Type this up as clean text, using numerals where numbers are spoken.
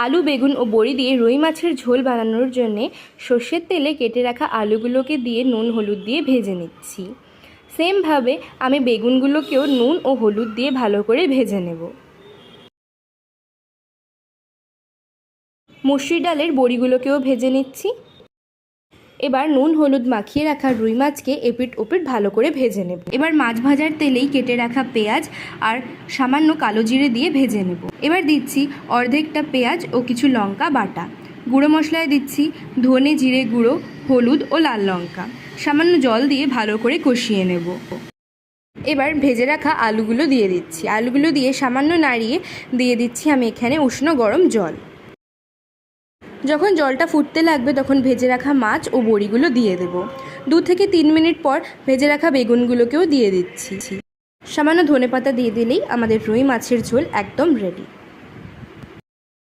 আলু, বেগুন ও বড়ি দিয়ে রুই মাছের ঝোল বানানোর জন্যে সর্ষের তেলে কেটে রাখা আলুগুলোকে দিয়ে নুন হলুদ দিয়ে ভেজে নিচ্ছি। সেমভাবে আমি বেগুনগুলোকেও নুন ও হলুদ দিয়ে ভালো করে ভেজে নেব। মসুর ডালের বড়িগুলোকেও ভেজে নিচ্ছি। এবার নুন হলুদ মাখিয়ে রাখা রুই মাছকে এপিট ওপিট ভালো করে ভেজে নেব। এবার মাছ ভাজার তেলেই কেটে রাখা পেঁয়াজ আর সামান্য কালো জিরে দিয়ে ভেজে নেব। এবার দিচ্ছি অর্ধেকটা পেঁয়াজ ও কিছু লঙ্কা বাটা। গুঁড়ো মশলায় দিচ্ছি ধনে, জিরে গুঁড়ো, হলুদ ও লাল লঙ্কা। সামান্য জল দিয়ে ভালো করে কষিয়ে নেব। এবার ভেজে রাখা আলুগুলো দিয়ে দিচ্ছি। আলুগুলো দিয়ে সামান্য নাড়িয়ে দিয়ে দিচ্ছি আমি এখানে উষ্ণ গরম জল। যখন জলটা ফুটতে লাগবে তখন ভেজে রাখা মাছ ও বড়িগুলো দিয়ে দেব। 2 থেকে 3 মিনিট পর ভেজে রাখা বেগুনগুলোকেও দিয়ে দিচ্ছি। সামান্য ধনেপাতা দিয়ে দিলেই আমাদের রুই মাছের ঝোল একদম রেডি।